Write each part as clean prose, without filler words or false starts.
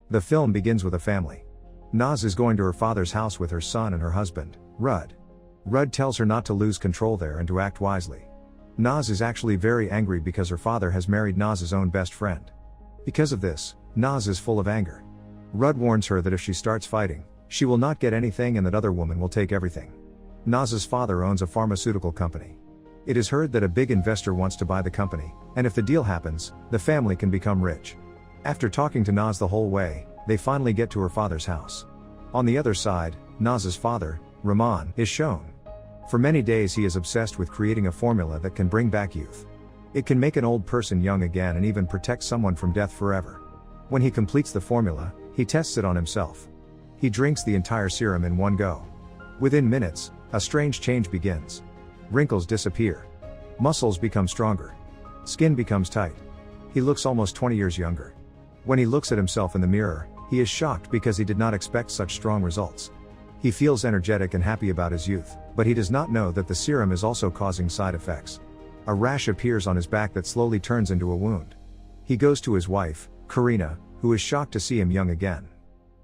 The film begins with a family. Naz is going to her father's house with her son and her husband, Rood. Rood tells her not to lose control there and to act wisely. Naz is actually very angry because her father has married Naz's own best friend. Because of this, Naz is full of anger. Rood warns her that if she starts fighting, she will not get anything and that other woman will take everything. Naz's father owns a pharmaceutical company. It is heard that a big investor wants to buy the company, and if the deal happens, the family can become rich. After talking to Naz the whole way, they finally get to her father's house. On the other side, Naz's father, Rahman, is shown. For many days he is obsessed with creating a formula that can bring back youth. It can make an old person young again and even protect someone from death forever. When he completes the formula, he tests it on himself. He drinks the entire serum in one go. Within minutes, a strange change begins. Wrinkles disappear. Muscles become stronger. Skin becomes tight. He looks almost 20 years younger. When he looks at himself in the mirror, he is shocked because he did not expect such strong results. He feels energetic and happy about his youth, but he does not know that the serum is also causing side effects. A rash appears on his back that slowly turns into a wound. He goes to his wife, Kareena, who is shocked to see him young again.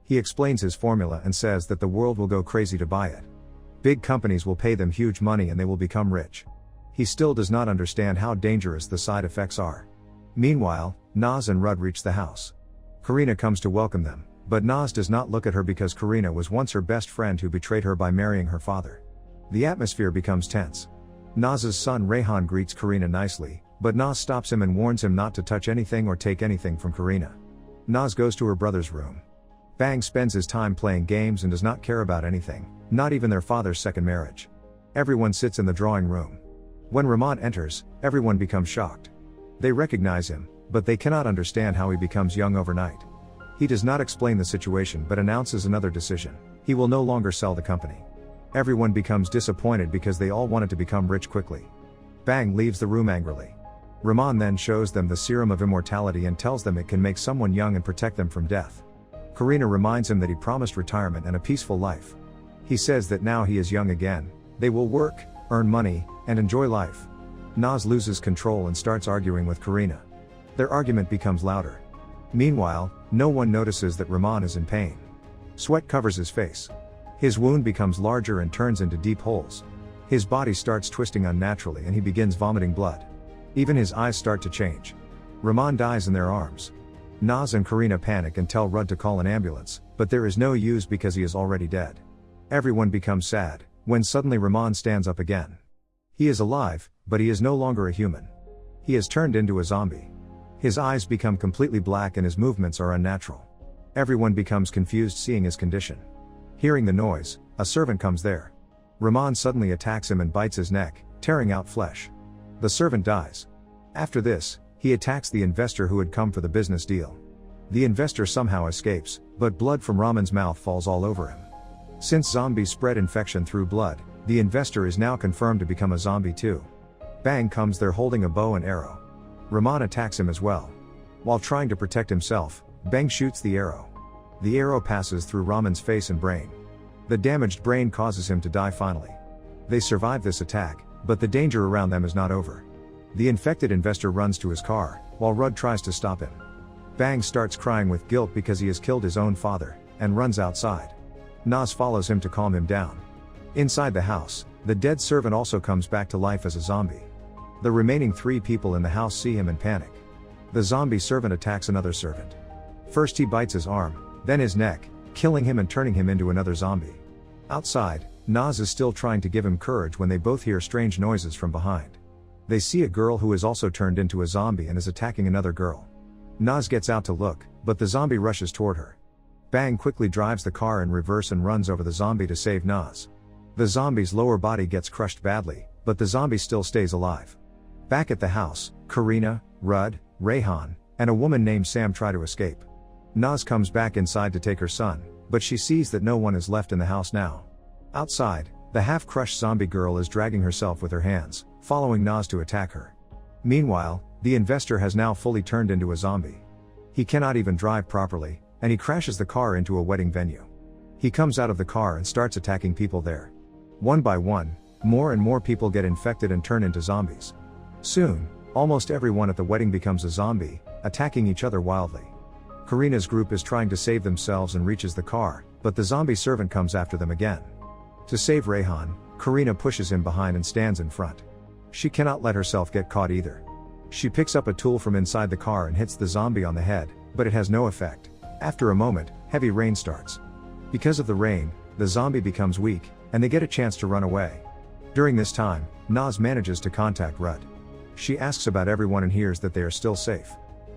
He explains his formula and says that the world will go crazy to buy it. Big companies will pay them huge money and they will become rich. He still does not understand how dangerous the side effects are. Meanwhile, Naz and Rood reach the house. Kareena comes to welcome them, but Naz does not look at her because Kareena was once her best friend who betrayed her by marrying her father. The atmosphere becomes tense. Naz's son Rehan greets Kareena nicely, but Naz stops him and warns him not to touch anything or take anything from Kareena. Naz goes to her brother's room. Bang spends his time playing games and does not care about anything, not even their father's second marriage. Everyone sits in the drawing room. When Rahman enters, everyone becomes shocked. They recognize him, but they cannot understand how he becomes young overnight. He does not explain the situation but announces another decision. He will no longer sell the company. Everyone becomes disappointed because they all wanted to become rich quickly. Bang leaves the room angrily. Rahman then shows them the serum of immortality and tells them it can make someone young and protect them from death. Kareena reminds him that he promised retirement and a peaceful life. He says that now he is young again, they will work, earn money, and enjoy life. Naz loses control and starts arguing with Kareena. Their argument becomes louder. Meanwhile, no one notices that Rahman is in pain. Sweat covers his face. His wound becomes larger and turns into deep holes. His body starts twisting unnaturally and he begins vomiting blood. Even his eyes start to change. Rahman dies in their arms. Naz and Kareena panic and tell Rood to call an ambulance, but there is no use because he is already dead. Everyone becomes sad, when suddenly Rahman stands up again. He is alive, but he is no longer a human. He has turned into a zombie. His eyes become completely black and his movements are unnatural. Everyone becomes confused seeing his condition. Hearing the noise, a servant comes there. Rahman suddenly attacks him and bites his neck, tearing out flesh. The servant dies. After this, he attacks the investor who had come for the business deal. The investor somehow escapes, but blood from Rahman's mouth falls all over him. Since zombies spread infection through blood, the investor is now confirmed to become a zombie too. Bang comes there holding a bow and arrow. Rahman attacks him as well. While trying to protect himself, Bang shoots the arrow. The arrow passes through Rahman's face and brain. The damaged brain causes him to die finally. They survive this attack, but the danger around them is not over. The infected investor runs to his car, while Rood tries to stop him. Bang starts crying with guilt because he has killed his own father, and runs outside. Naz follows him to calm him down. Inside the house, the dead servant also comes back to life as a zombie. The remaining 3 people in the house see him and panic. The zombie servant attacks another servant. First he bites his arm, then his neck, killing him and turning him into another zombie. Outside, Naz is still trying to give him courage when they both hear strange noises from behind. They see a girl who is also turned into a zombie and is attacking another girl. Naz gets out to look, but the zombie rushes toward her. Bang quickly drives the car in reverse and runs over the zombie to save Naz. The zombie's lower body gets crushed badly, but the zombie still stays alive. Back at the house, Kareena, Rood, Rehan, and a woman named Sam try to escape. Naz comes back inside to take her son, but she sees that no one is left in the house now. Outside, the half-crushed zombie girl is dragging herself with her hands, following Naz to attack her. Meanwhile, the investor has now fully turned into a zombie. He cannot even drive properly, and he crashes the car into a wedding venue. He comes out of the car and starts attacking people there. One by one, more and more people get infected and turn into zombies. Soon, almost everyone at the wedding becomes a zombie, attacking each other wildly. Kareena's group is trying to save themselves and reaches the car, but the zombie servant comes after them again. To save Rayhan, Kareena pushes him behind and stands in front. She cannot let herself get caught either. She picks up a tool from inside the car and hits the zombie on the head, but it has no effect. After a moment, heavy rain starts. Because of the rain, the zombie becomes weak, and they get a chance to run away. During this time, Naz manages to contact Rood. She asks about everyone and hears that they are still safe.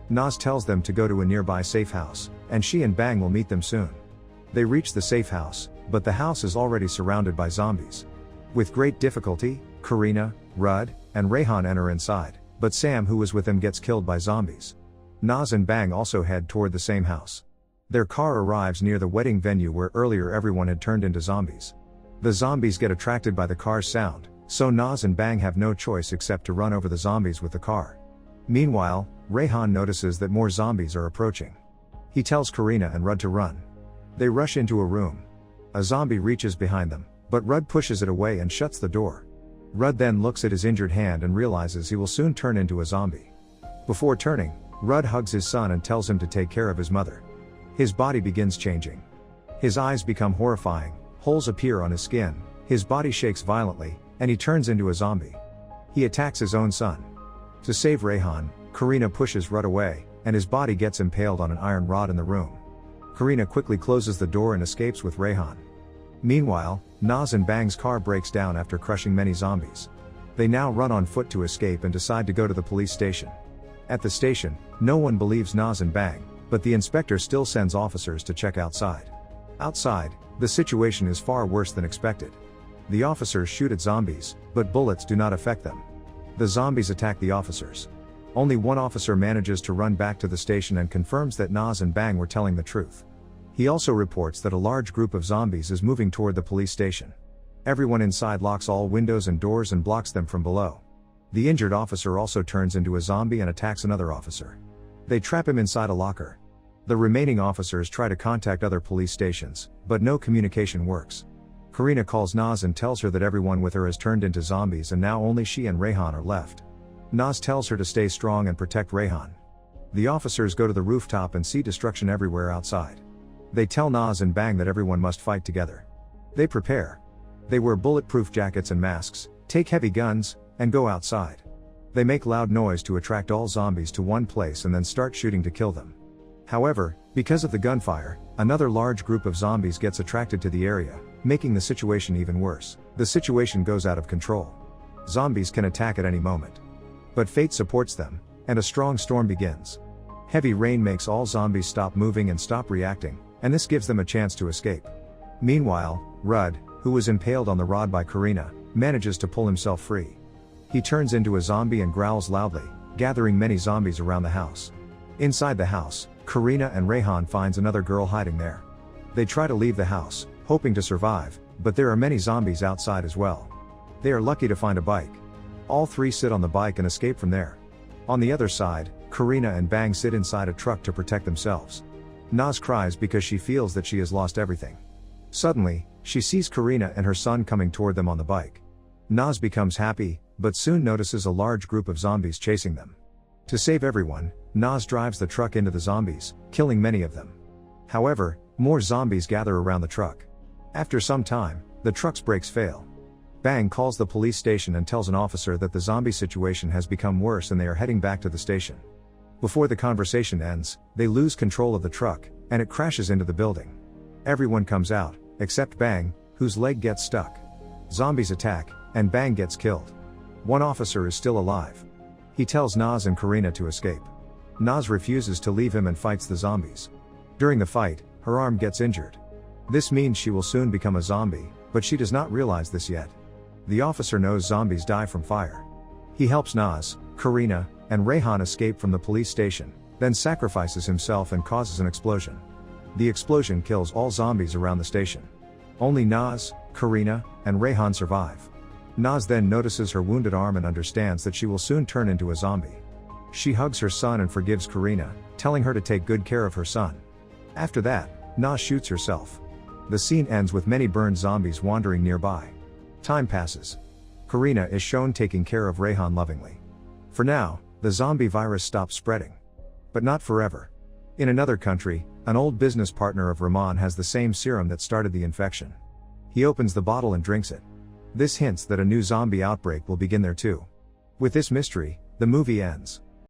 Naz tells them to go to a nearby safe house, and she and Bang will meet them soon. They reach the safe house, but the house is already surrounded by zombies. With great difficulty, Kareena, Rood, and Rayhan enter inside, but Sam, who was with them, gets killed by zombies. Naz and Bang also head toward the same house. Their car arrives near the wedding venue where earlier everyone had turned into zombies. The zombies get attracted by the car's sound, so Naz and Bang have no choice except to run over the zombies with the car. Meanwhile, Rayhan notices that more zombies are approaching. He tells Kareena and Rood to run. They rush into a room. A zombie reaches behind them, but Rood pushes it away and shuts the door. Rood then looks at his injured hand and realizes he will soon turn into a zombie. Before turning, Rood hugs his son and tells him to take care of his mother. His body begins changing. His eyes become horrifying, holes appear on his skin, his body shakes violently, and he turns into a zombie. He attacks his own son. To save Rayhan, Kareena pushes Rood away, and his body gets impaled on an iron rod in the room. Kareena quickly closes the door and escapes with Rayhan. Meanwhile, Naz and Bang's car breaks down after crushing many zombies. They now run on foot to escape and decide to go to the police station. At the station, no one believes Naz and Bang, but the inspector still sends officers to check outside. Outside, the situation is far worse than expected. The officers shoot at zombies, but bullets do not affect them. The zombies attack the officers. Only one officer manages to run back to the station and confirms that Naz and Bang were telling the truth. He also reports that a large group of zombies is moving toward the police station. Everyone inside locks all windows and doors and blocks them from below. The injured officer also turns into a zombie and attacks another officer. They trap him inside a locker. The remaining officers try to contact other police stations, but no communication works. Kareena calls Naz and tells her that everyone with her has turned into zombies and now only she and Rayhan are left. Naz tells her to stay strong and protect Rayhan. The officers go to the rooftop and see destruction everywhere outside. They tell Naz and Bang that everyone must fight together. They prepare. They wear bulletproof jackets and masks, take heavy guns, and go outside. They make loud noise to attract all zombies to one place and then start shooting to kill them. However, because of the gunfire, another large group of zombies gets attracted to the area, making the situation even worse. The situation goes out of control. Zombies can attack at any moment. But fate supports them, and a strong storm begins. Heavy rain makes all zombies stop moving and stop reacting, and this gives them a chance to escape. Meanwhile, Rood, who was impaled on the rod by Kareena, manages to pull himself free. He turns into a zombie and growls loudly, gathering many zombies around the house. Inside the house, Kareena and Rayhan finds another girl hiding there. They try to leave the house, hoping to survive, but there are many zombies outside as well. They are lucky to find a bike. All three sit on the bike and escape from there. On the other side, Kareena and Bang sit inside a truck to protect themselves. Naz cries because she feels that she has lost everything. Suddenly, she sees Kareena and her son coming toward them on the bike. Naz becomes happy, but soon notices a large group of zombies chasing them. To save everyone, Naz drives the truck into the zombies, killing many of them. However, more zombies gather around the truck. After some time, the truck's brakes fail. Bang calls the police station and tells an officer that the zombie situation has become worse and they are heading back to the station. Before the conversation ends, they lose control of the truck, and it crashes into the building. Everyone comes out, except Bang, whose leg gets stuck. Zombies attack, and Bang gets killed. One officer is still alive. He tells Naz and Kareena to escape. Naz refuses to leave him and fights the zombies. During the fight, her arm gets injured. This means she will soon become a zombie, but she does not realize this yet. The officer knows zombies die from fire. He helps Naz, Kareena, and Rayhan escape from the police station, then sacrifices himself and causes an explosion. The explosion kills all zombies around the station. Only Naz, Kareena, and Rayhan survive. Naz then notices her wounded arm and understands that she will soon turn into a zombie. She hugs her son and forgives Kareena, telling her to take good care of her son. After that, Naz shoots herself. The scene ends with many burned zombies wandering nearby. Time passes. Kareena is shown taking care of Rayhan lovingly. For now, the zombie virus stops spreading. But not forever. In another country, an old business partner of Rahman has the same serum that started the infection. He opens the bottle and drinks it. This hints that a new zombie outbreak will begin there too. With this mystery, the movie ends.